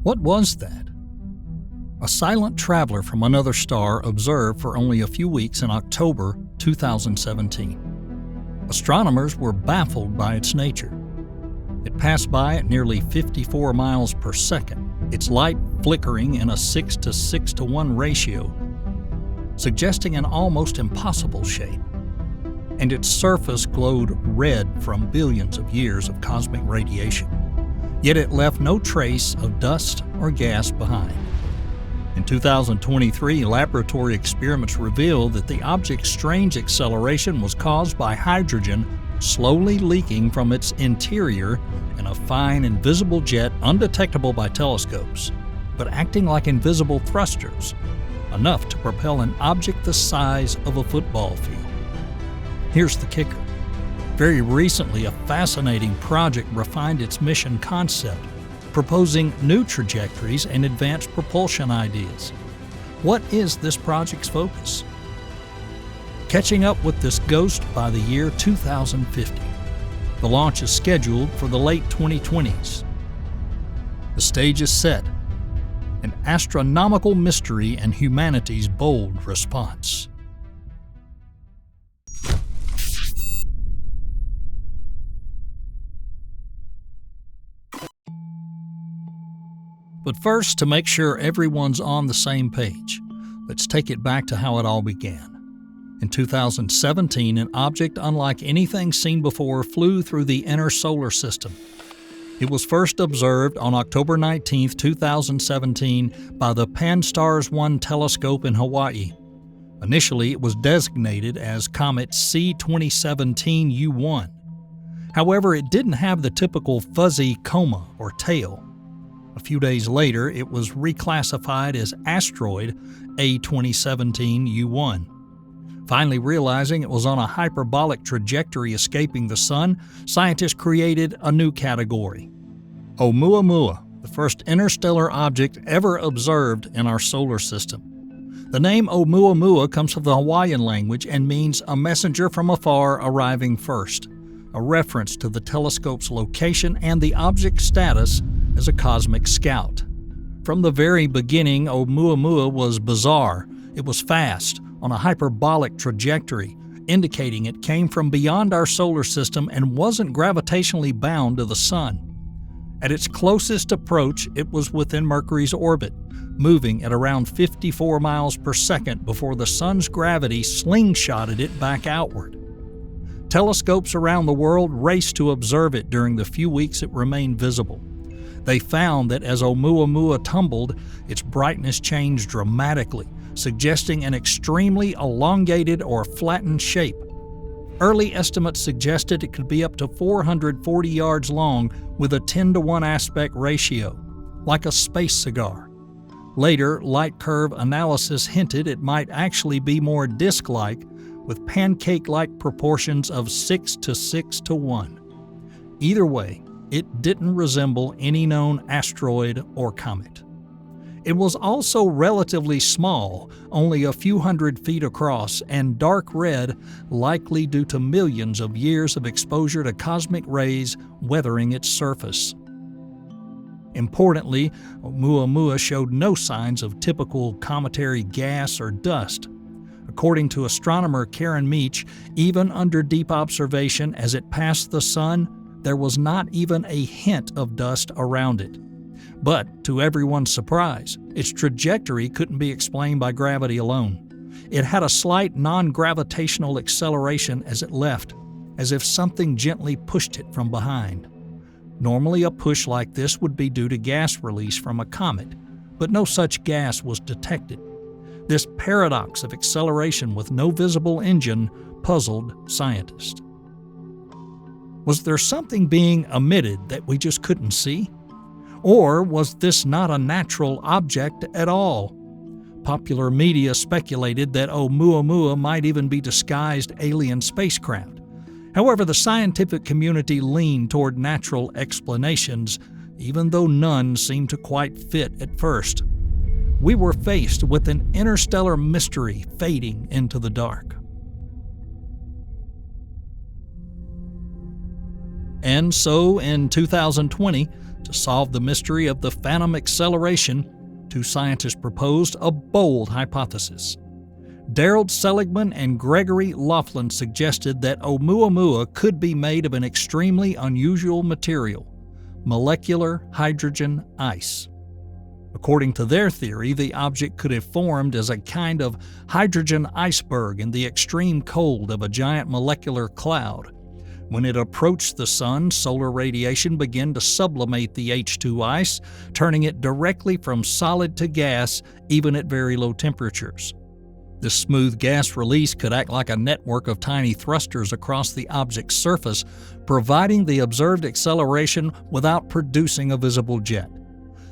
What was that? A silent traveler from another star observed for only a few weeks in October 2017. Astronomers were baffled by its nature. It passed by at nearly 54 miles per second, its light flickering in a 6 to 6 to 1 ratio, suggesting an almost impossible shape. And its surface glowed red from billions of years of cosmic radiation. Yet it left no trace of dust or gas behind. In 2023, laboratory experiments revealed that the object's strange acceleration was caused by hydrogen slowly leaking from its interior in a fine, invisible jet undetectable by telescopes, but acting like invisible thrusters, enough to propel an object the size of a football field. Here's the kicker. Very recently, a fascinating project refined its mission concept, proposing new trajectories and advanced propulsion ideas. What is this project's focus? Catching up with this ghost by the year 2050. The launch is scheduled for the late 2020s. The stage is set. An astronomical mystery and humanity's bold response. But first, to make sure everyone's on the same page, let's take it back to how it all began. In 2017, an object unlike anything seen before flew through the inner solar system. It was first observed on October 19, 2017 by the Pan-STARRS 1 telescope in Hawaii. Initially, it was designated as Comet C2017-U1. However, it didn't have the typical fuzzy coma or tail. A few days later, it was reclassified as asteroid A2017-U1. Finally realizing it was on a hyperbolic trajectory escaping the Sun, scientists created a new category: Oumuamua, the first interstellar object ever observed in our solar system. The name Oumuamua comes from the Hawaiian language and means a messenger from afar arriving first, a reference to the telescope's location and the object's status as a cosmic scout. From the very beginning, Oumuamua was bizarre. It was fast, on a hyperbolic trajectory, indicating it came from beyond our solar system and wasn't gravitationally bound to the Sun. At its closest approach, it was within Mercury's orbit, moving at around 54 miles per second before the Sun's gravity slingshotted it back outward. Telescopes around the world raced to observe it during the few weeks it remained visible. They found that as Oumuamua tumbled, its brightness changed dramatically, suggesting an extremely elongated or flattened shape. Early estimates suggested it could be up to 440 yards long with a 10-to-1 aspect ratio, like a space cigar. Later, light curve analysis hinted it might actually be more disc-like, with pancake-like proportions of 6 to 6 to 1. Either way, it didn't resemble any known asteroid or comet. It was also relatively small, only a few hundred feet across, and dark red, likely due to millions of years of exposure to cosmic rays weathering its surface. Importantly, Oumuamua showed no signs of typical cometary gas or dust. According to astronomer Karen Meach, even under deep observation as it passed the Sun, there was not even a hint of dust around it. But, to everyone's surprise, its trajectory couldn't be explained by gravity alone. It had a slight non-gravitational acceleration as it left, as if something gently pushed it from behind. Normally, a push like this would be due to gas release from a comet, but no such gas was detected. This paradox of acceleration with no visible engine puzzled scientists. Was there something being emitted that we just couldn't see? Or was this not a natural object at all? Popular media speculated that Oumuamua might even be disguised alien spacecraft. However, the scientific community leaned toward natural explanations, even though none seemed to quite fit at first. We were faced with an interstellar mystery fading into the dark. And so, in 2020, To solve the mystery of the phantom acceleration, two scientists proposed a bold hypothesis. Daryl Seligman and Gregory Laughlin suggested that Oumuamua could be made of an extremely unusual material, molecular hydrogen ice. According to their theory, the object could have formed as a kind of hydrogen iceberg in the extreme cold of a giant molecular cloud. When it approached the sun, solar radiation began to sublimate the H2 ice, turning it directly from solid to gas, even at very low temperatures. This smooth gas release could act like a network of tiny thrusters across the object's surface, providing the observed acceleration without producing a visible jet.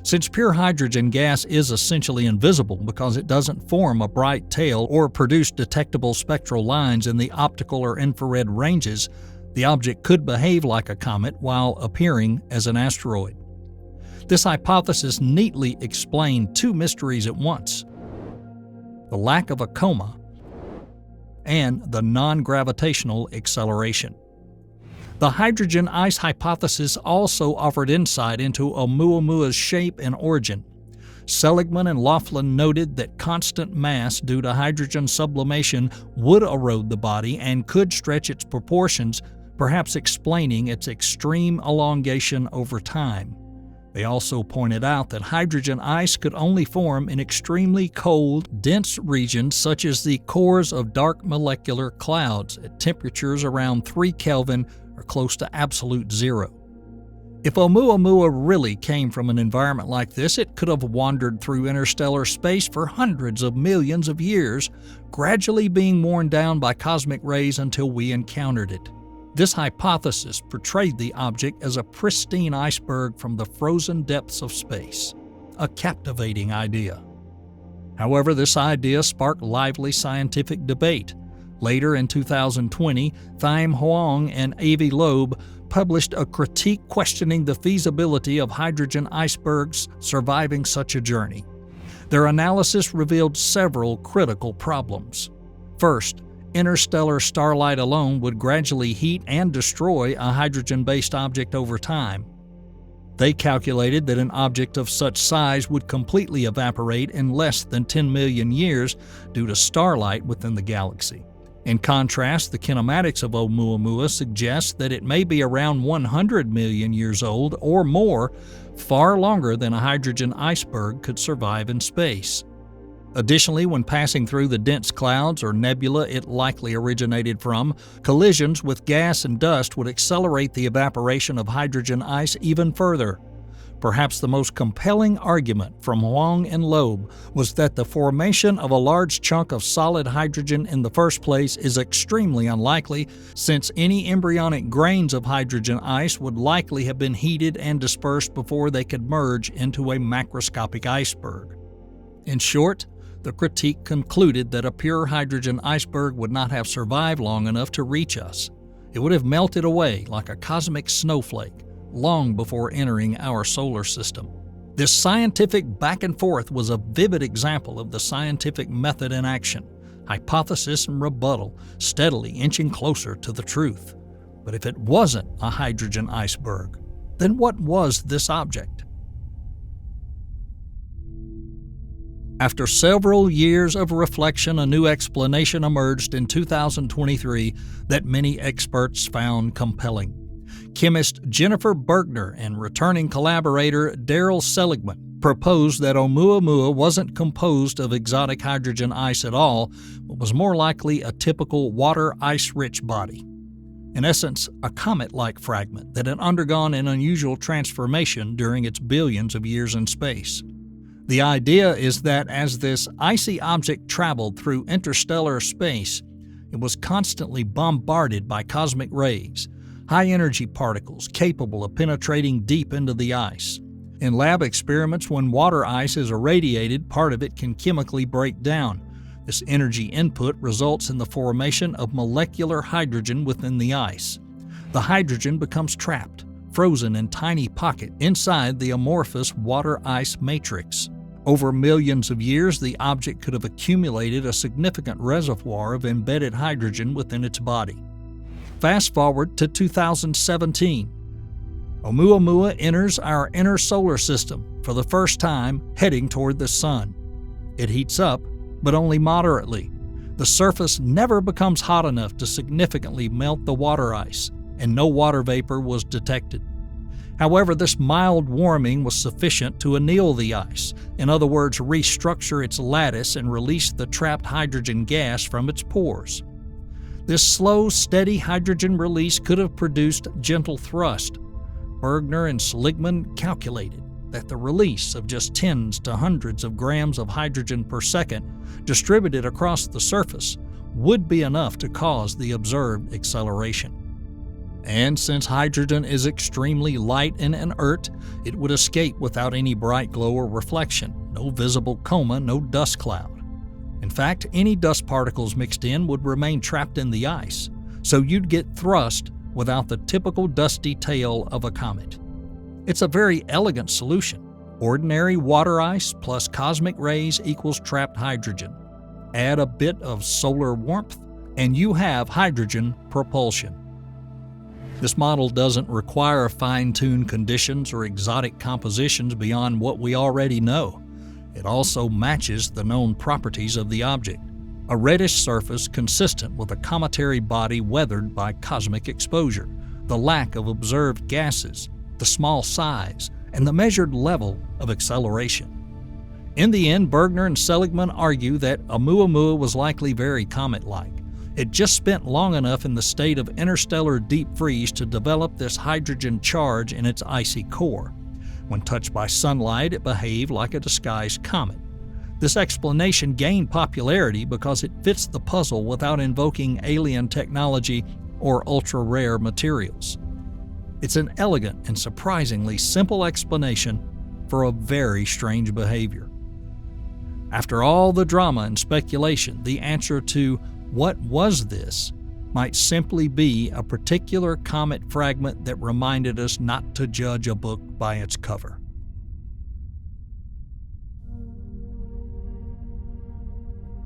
Since pure hydrogen gas is essentially invisible because it doesn't form a bright tail or produce detectable spectral lines in the optical or infrared ranges, the object could behave like a comet while appearing as an asteroid. This hypothesis neatly explained two mysteries at once: the lack of a coma and the non-gravitational acceleration. The hydrogen ice hypothesis also offered insight into Oumuamua's shape and origin. Seligman and Laughlin noted that constant mass due to hydrogen sublimation would erode the body and could stretch its proportions, perhaps explaining its extreme elongation over time. They also pointed out that hydrogen ice could only form in extremely cold, dense regions such as the cores of dark molecular clouds at temperatures around 3 Kelvin or close to absolute zero. If Oumuamua really came from an environment like this, it could have wandered through interstellar space for hundreds of millions of years, gradually being worn down by cosmic rays until we encountered it. This hypothesis portrayed the object as a pristine iceberg from the frozen depths of space, a captivating idea. However, this idea sparked lively scientific debate. Later in 2020, Thiem Hoang and Avi Loeb published a critique questioning the feasibility of hydrogen icebergs surviving such a journey. Their analysis revealed several critical problems. First, interstellar starlight alone would gradually heat and destroy a hydrogen-based object over time. They calculated that an object of such size would completely evaporate in less than 10 million years due to starlight within the galaxy. In contrast, the kinematics of Oumuamua suggests that it may be around 100 million years old or more, far longer than a hydrogen iceberg could survive in space. Additionally, when passing through the dense clouds or nebula it likely originated from, collisions with gas and dust would accelerate the evaporation of hydrogen ice even further. Perhaps the most compelling argument from Hoang and Loeb was that the formation of a large chunk of solid hydrogen in the first place is extremely unlikely, since any embryonic grains of hydrogen ice would likely have been heated and dispersed before they could merge into a macroscopic iceberg. In short, the critique concluded that a pure hydrogen iceberg would not have survived long enough to reach us. It would have melted away like a cosmic snowflake long before entering our solar system. This scientific back and forth was a vivid example of the scientific method in action, hypothesis and rebuttal, steadily inching closer to the truth. But if it wasn't a hydrogen iceberg, then what was this object? After several years of reflection, a new explanation emerged in 2023 that many experts found compelling. Chemist Jennifer Bergner and returning collaborator Daryl Seligman proposed that Oumuamua wasn't composed of exotic hydrogen ice at all, but was more likely a typical water ice-rich body. In essence, a comet-like fragment that had undergone an unusual transformation during its billions of years in space. The idea is that as this icy object traveled through interstellar space, it was constantly bombarded by cosmic rays, high-energy particles capable of penetrating deep into the ice. In lab experiments, when water ice is irradiated, part of it can chemically break down. This energy input results in the formation of molecular hydrogen within the ice. The hydrogen becomes trapped, frozen in tiny pockets inside the amorphous water-ice matrix. Over millions of years, the object could have accumulated a significant reservoir of embedded hydrogen within its body. Fast forward to 2017. Oumuamua enters our inner solar system for the first time, heading toward the sun. It heats up, but only moderately. The surface never becomes hot enough to significantly melt the water ice, and no water vapor was detected. However, this mild warming was sufficient to anneal the ice, in other words, restructure its lattice and release the trapped hydrogen gas from its pores. This slow, steady hydrogen release could have produced gentle thrust. Bergner and Seligman calculated that the release of just tens to hundreds of grams of hydrogen per second distributed across the surface would be enough to cause the observed acceleration. And since hydrogen is extremely light and inert, it would escape without any bright glow or reflection, no visible coma, no dust cloud. In fact, any dust particles mixed in would remain trapped in the ice, so you'd get thrust without the typical dusty tail of a comet. It's a very elegant solution. Ordinary water ice plus cosmic rays equals trapped hydrogen. Add a bit of solar warmth, and you have hydrogen propulsion. This model doesn't require fine-tuned conditions or exotic compositions beyond what we already know. It also matches the known properties of the object: a reddish surface consistent with a cometary body weathered by cosmic exposure, the lack of observed gases, the small size, and the measured level of acceleration. In the end, Bergner and Seligman argue that Oumuamua was likely very comet-like. It just spent long enough in the state of interstellar deep freeze to develop this hydrogen charge in its icy core. When touched by sunlight, it behaved like a disguised comet. This explanation gained popularity because it fits the puzzle without invoking alien technology or ultra-rare materials. It's an elegant and surprisingly simple explanation for a very strange behavior. After all the drama and speculation, the answer to "what was this?" might simply be a particular comet fragment that reminded us not to judge a book by its cover.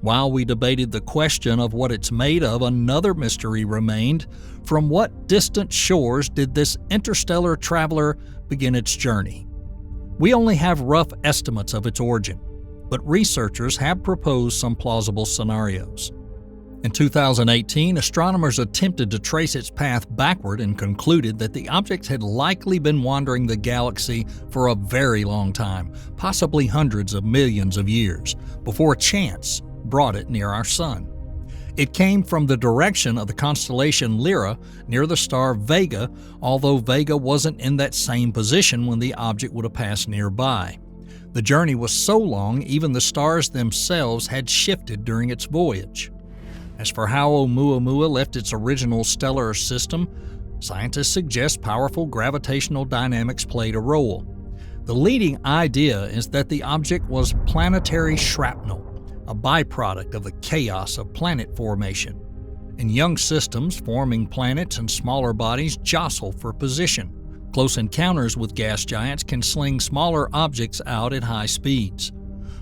While we debated the question of what it's made of, another mystery remained. From what distant shores did this interstellar traveler begin its journey? We only have rough estimates of its origin, but researchers have proposed some plausible scenarios. In 2018, astronomers attempted to trace its path backward and concluded that the object had likely been wandering the galaxy for a very long time, possibly hundreds of millions of years, before chance brought it near our Sun. It came from the direction of the constellation Lyra near the star Vega, although Vega wasn't in that same position when the object would have passed nearby. The journey was so long, even the stars themselves had shifted during its voyage. As for how Oumuamua left its original stellar system, scientists suggest powerful gravitational dynamics played a role. The leading idea is that the object was planetary shrapnel, a byproduct of the chaos of planet formation. In young systems, forming planets and smaller bodies jostle for position. Close encounters with gas giants can sling smaller objects out at high speeds.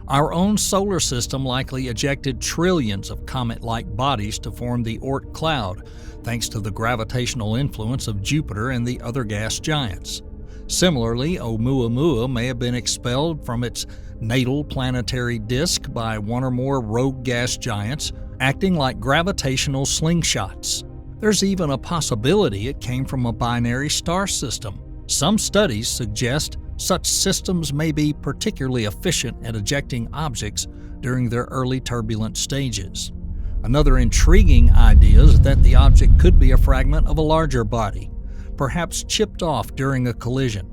Our own solar system likely ejected trillions of comet-like bodies to form the Oort cloud, thanks to the gravitational influence of Jupiter and the other gas giants. Similarly, Oumuamua may have been expelled from its natal planetary disk by one or more rogue gas giants, acting like gravitational slingshots. There's even a possibility it came from a binary star system. Some studies suggest such systems may be particularly efficient at ejecting objects during their early turbulent stages. Another intriguing idea is that the object could be a fragment of a larger body, perhaps chipped off during a collision.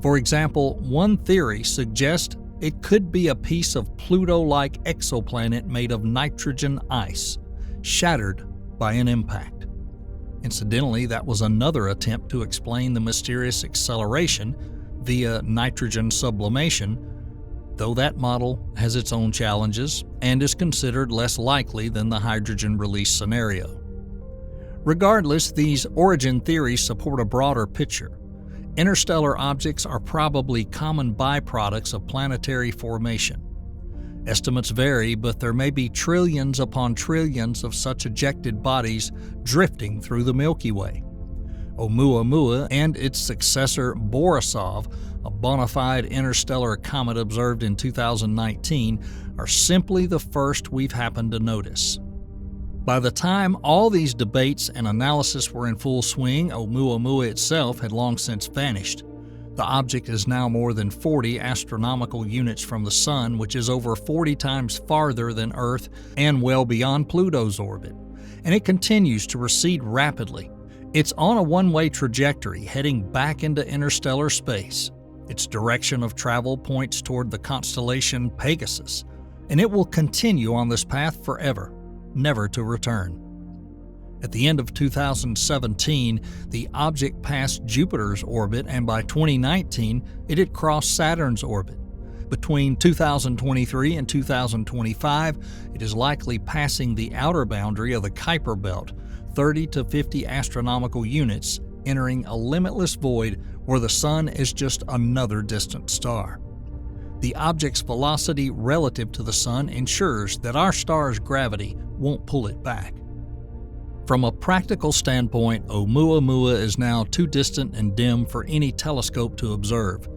For example, one theory suggests it could be a piece of Pluto-like exoplanet made of nitrogen ice, shattered by an impact. Incidentally, that was another attempt to explain the mysterious acceleration via nitrogen sublimation, though that model has its own challenges and is considered less likely than the hydrogen release scenario. Regardless, these origin theories support a broader picture. Interstellar objects are probably common byproducts of planetary formation. Estimates vary, but there may be trillions upon trillions of such ejected bodies drifting through the Milky Way. Oumuamua and its successor Borisov, a bona fide interstellar comet observed in 2019, are simply the first we've happened to notice. By the time all these debates and analysis were in full swing, Oumuamua itself had long since vanished. The object is now more than 40 astronomical units from the Sun, which is over 40 times farther than Earth and well beyond Pluto's orbit. And it continues to recede rapidly. It's on a one-way trajectory heading back into interstellar space. Its direction of travel points toward the constellation Pegasus, and it will continue on this path forever, never to return. At the end of 2017, the object passed Jupiter's orbit, and by 2019, it had crossed Saturn's orbit. Between 2023 and 2025, it is likely passing the outer boundary of the Kuiper Belt, 30 to 50 astronomical units, entering a limitless void where the Sun is just another distant star. The object's velocity relative to the Sun ensures that our star's gravity won't pull it back. From a practical standpoint, Oumuamua is now too distant and dim for any telescope to observe.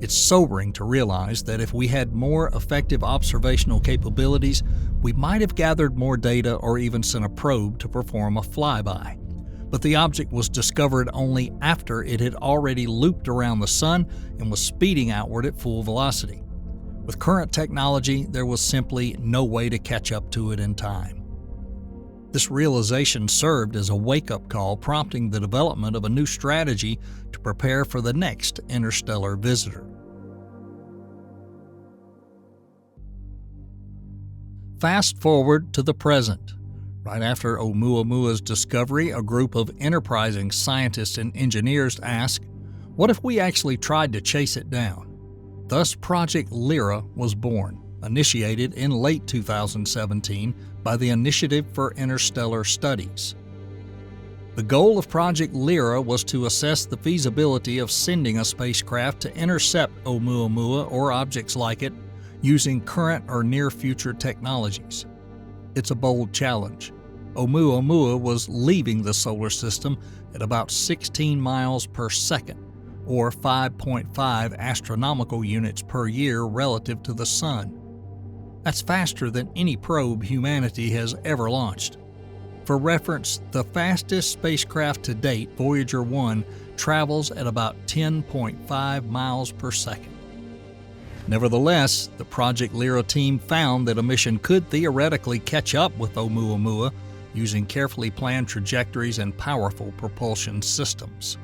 It's sobering to realize that if we had more effective observational capabilities, we might have gathered more data or even sent a probe to perform a flyby. But the object was discovered only after it had already looped around the Sun and was speeding outward at full velocity. With current technology, there was simply no way to catch up to it in time. This realization served as a wake-up call, prompting the development of a new strategy to prepare for the next interstellar visitor. Fast forward to the present. Right after Oumuamua's discovery, a group of enterprising scientists and engineers asked, what if we actually tried to chase it down? Thus, Project Lyra was born, initiated in late 2017 by the Initiative for Interstellar Studies. The goal of Project Lyra was to assess the feasibility of sending a spacecraft to intercept Oumuamua or objects like it using current or near-future technologies. It's a bold challenge. Oumuamua was leaving the solar system at about 16 miles per second, or 5.5 astronomical units per year relative to the Sun. That's faster than any probe humanity has ever launched. For reference, the fastest spacecraft to date, Voyager 1, travels at about 10.5 miles per second. Nevertheless, the Project Lyra team found that a mission could theoretically catch up with Oumuamua using carefully planned trajectories and powerful propulsion systems.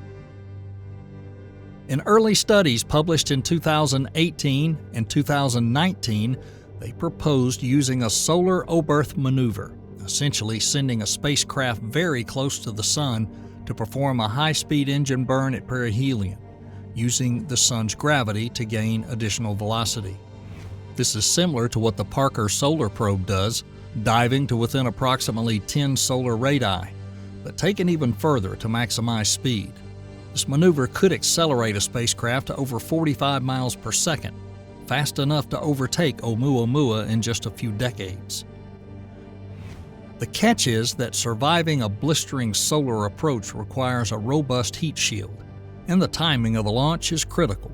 In early studies published in 2018 and 2019, they proposed using a solar oberth maneuver, essentially sending a spacecraft very close to the Sun to perform a high-speed engine burn at perihelion, using the Sun's gravity to gain additional velocity. This is similar to what the Parker Solar Probe does, diving to within approximately 10 solar radii, but taken even further to maximize speed. This maneuver could accelerate a spacecraft to over 45 miles per second, fast enough to overtake Oumuamua in just a few decades. The catch is that surviving a blistering solar approach requires a robust heat shield, and the timing of the launch is critical.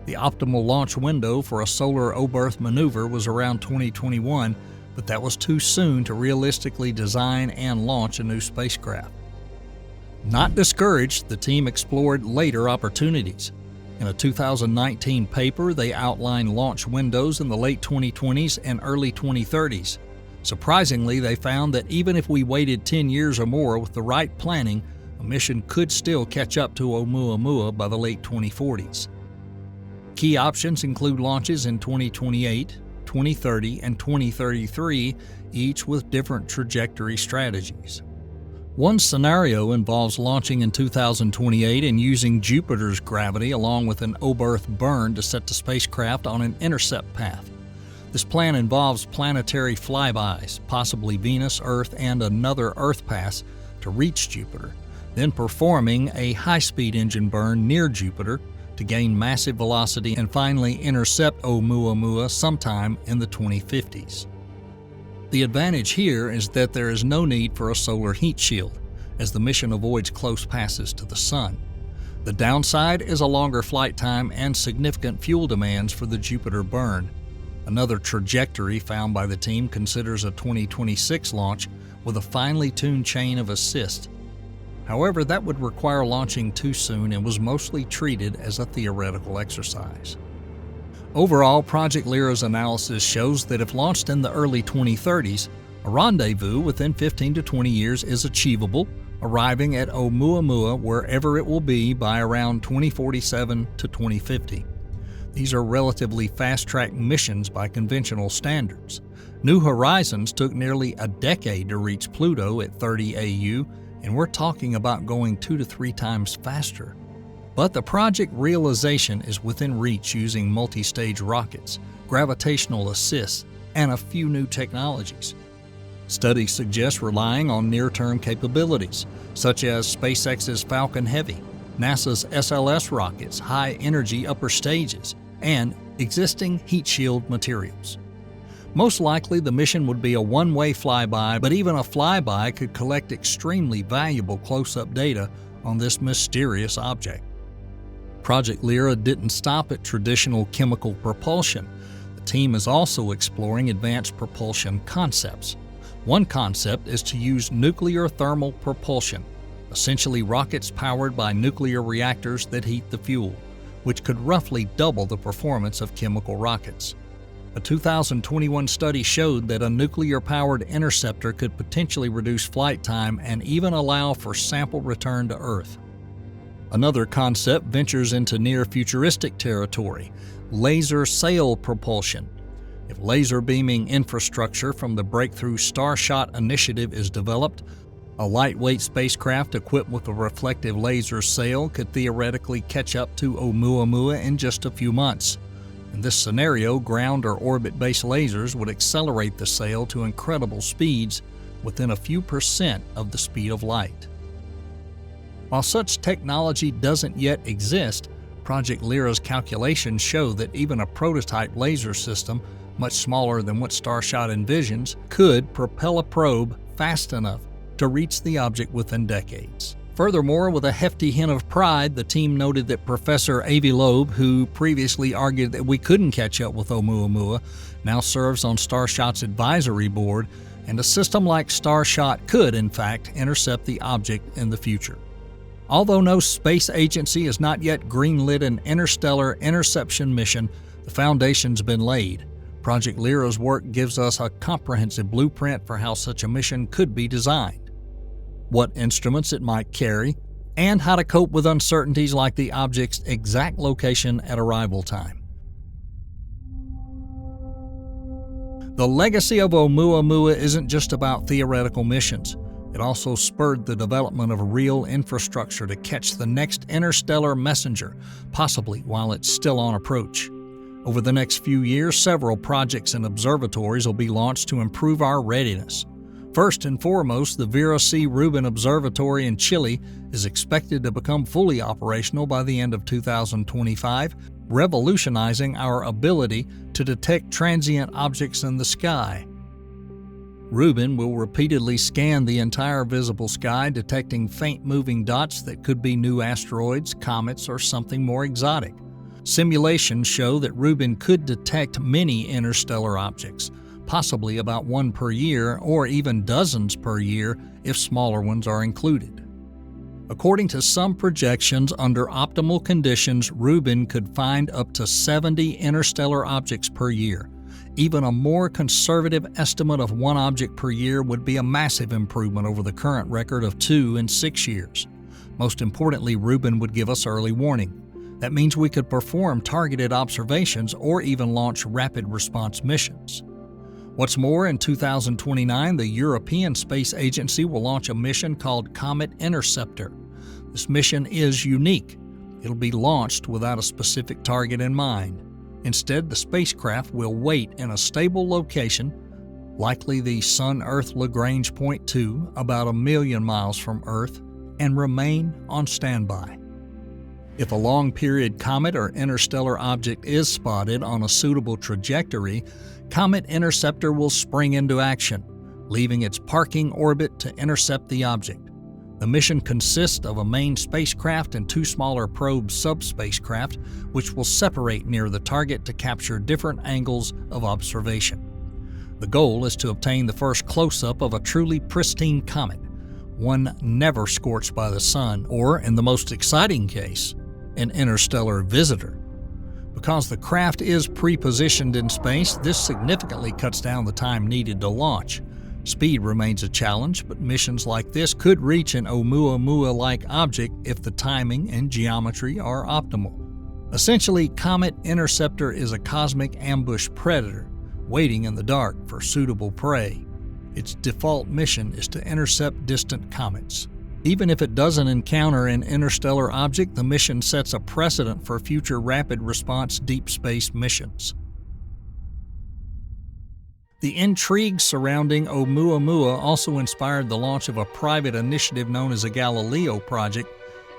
The optimal launch window for a solar oberth maneuver was around 2021, but that was too soon to realistically design and launch a new spacecraft. Not discouraged, the team explored later opportunities. In a 2019 paper, they outlined launch windows in the late 2020s and early 2030s. Surprisingly, they found that even if we waited 10 years or more with the right planning, a mission could still catch up to Oumuamua by the late 2040s. Key options include launches in 2028, 2030, and 2033, each with different trajectory strategies. One scenario involves launching in 2028 and using Jupiter's gravity along with an oberth burn to set the spacecraft on an intercept path. This plan involves planetary flybys, possibly Venus, Earth, and another Earth pass to reach Jupiter, then performing a high-speed engine burn near Jupiter to gain massive velocity and finally intercept Oumuamua sometime in the 2050s. The advantage here is that there is no need for a solar heat shield. as the mission avoids close passes to the Sun. The downside is a longer flight time and significant fuel demands for the Jupiter burn. Another trajectory found by the team considers a 2026 launch with a finely tuned chain of assist. However, that would require launching too soon and was mostly treated as a theoretical exercise. Overall, Project Lyra's analysis shows that if launched in the early 2030s, a rendezvous within 15 to 20 years is achievable, arriving at Oumuamua wherever it will be by around 2047 to 2050. These are relatively fast-track missions by conventional standards. New Horizons took nearly a decade to reach Pluto at 30 AU, and we're talking about going 2 to 3 times faster. But the project realization is within reach using multi-stage rockets, gravitational assists, and a few new technologies. Studies suggest relying on near-term capabilities, such as SpaceX's Falcon Heavy, NASA's SLS rockets' high-energy upper stages, and existing heat shield materials. Most likely, the mission would be a one-way flyby, but even a flyby could collect extremely valuable close-up data on this mysterious object. Project Lyra didn't stop at traditional chemical propulsion. The team is also exploring advanced propulsion concepts. One concept is to use nuclear thermal propulsion, essentially rockets powered by nuclear reactors that heat the fuel, which could roughly double the performance of chemical rockets. A 2021 study showed that a nuclear-powered interceptor could potentially reduce flight time and even allow for sample return to Earth. Another concept ventures into near-futuristic territory: laser sail propulsion. If laser beaming infrastructure from the breakthrough Starshot initiative is developed, a lightweight spacecraft equipped with a reflective laser sail could theoretically catch up to Oumuamua in just a few months. In this scenario, ground or orbit-based lasers would accelerate the sail to incredible speeds within a few percent of the speed of light. While such technology doesn't yet exist, Project Lyra's calculations show that even a prototype laser system, much smaller than what Starshot envisions, could propel a probe fast enough to reach the object within decades. Furthermore, with a hefty hint of pride, the team noted that Professor Avi Loeb, who previously argued that we couldn't catch up with Oumuamua, now serves on Starshot's advisory board, and a system like Starshot could, in fact, intercept the object in the future. Although no space agency has not yet greenlit an interstellar interception mission, the foundation's been laid. Project Lyra's work gives us a comprehensive blueprint for how such a mission could be designed, what instruments it might carry, and how to cope with uncertainties like the object's exact location at arrival time. The legacy of Oumuamua isn't just about theoretical missions. It also spurred the development of real infrastructure to catch the next interstellar messenger, possibly while it's still on approach. Over the next few years, several projects and observatories will be launched to improve our readiness. First and foremost, the Vera C. Rubin Observatory in Chile is expected to become fully operational by the end of 2025, revolutionizing our ability to detect transient objects in the sky. Rubin will repeatedly scan the entire visible sky, detecting faint moving dots that could be new asteroids, comets, or something more exotic. Simulations show that Rubin could detect many interstellar objects, possibly about one per year or even dozens per year if smaller ones are included. According to some projections, under optimal conditions, Rubin could find up to 70 interstellar objects per year. Even a more conservative estimate of one object per year would be a massive improvement over the current record of 2 in 6 years. Most importantly, Rubin would give us early warning. That means we could perform targeted observations or even launch rapid response missions. What's more, in 2029, the European Space Agency will launch a mission called Comet Interceptor. This mission is unique. It'll be launched without a specific target in mind. Instead, the spacecraft will wait in a stable location, likely the Sun-Earth Lagrange Point 2, about 1 million miles from Earth, and remain on standby. If a long-period comet or interstellar object is spotted on a suitable trajectory, Comet Interceptor will spring into action, leaving its parking orbit to intercept the object. The mission consists of a main spacecraft and 2 smaller probe subspacecraft, which will separate near the target to capture different angles of observation. The goal is to obtain the first close-up of a truly pristine comet, one never scorched by the sun, or, in the most exciting case, an interstellar visitor. Because the craft is pre-positioned in space, this significantly cuts down the time needed to launch. Speed remains a challenge, but missions like this could reach an Oumuamua-like object if the timing and geometry are optimal. Essentially, Comet Interceptor is a cosmic ambush predator, waiting in the dark for suitable prey. Its default mission is to intercept distant comets. Even if it doesn't encounter an interstellar object, the mission sets a precedent for future rapid response deep space missions. The intrigue surrounding Oumuamua also inspired the launch of a private initiative known as the Galileo Project,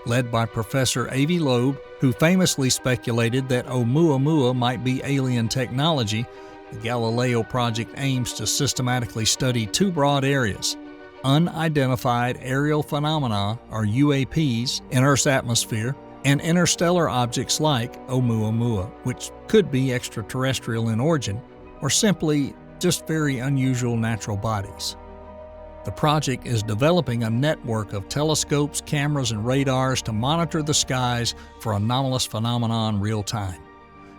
led by Professor Avi Loeb, who famously speculated that Oumuamua might be alien technology. The Galileo Project aims to systematically study 2 broad areas: unidentified aerial phenomena, or UAPs, in Earth's atmosphere, and interstellar objects like Oumuamua, which could be extraterrestrial in origin, or simply just very unusual natural bodies. The project is developing a network of telescopes, cameras, and radars to monitor the skies for anomalous phenomena in real time.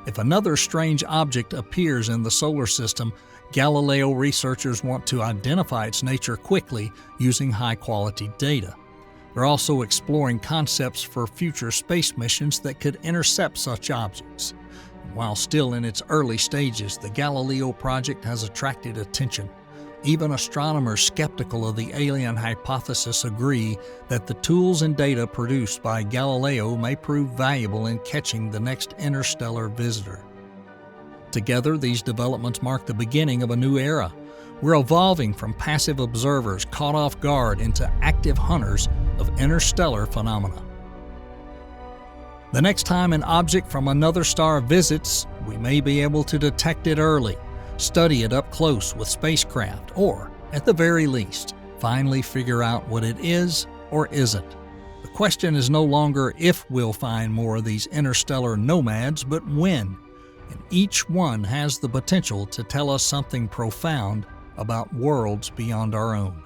If another strange object appears in the solar system, Galileo researchers want to identify its nature quickly using high-quality data. They're also exploring concepts for future space missions that could intercept such objects. While still in its early stages, the Galileo project has attracted attention. Even astronomers skeptical of the alien hypothesis agree that the tools and data produced by Galileo may prove valuable in catching the next interstellar visitor. Together, these developments mark the beginning of a new era. We're evolving from passive observers caught off guard into active hunters of interstellar phenomena. The next time an object from another star visits, we may be able to detect it early, study it up close with spacecraft, or, at the very least, finally figure out what it is or isn't. The question is no longer if we'll find more of these interstellar nomads, but when. And each one has the potential to tell us something profound about worlds beyond our own.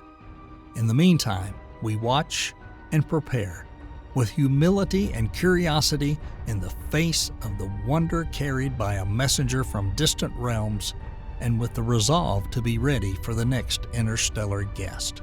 In the meantime, we watch and prepare, with humility and curiosity in the face of the wonder carried by a messenger from distant realms, and with the resolve to be ready for the next interstellar guest.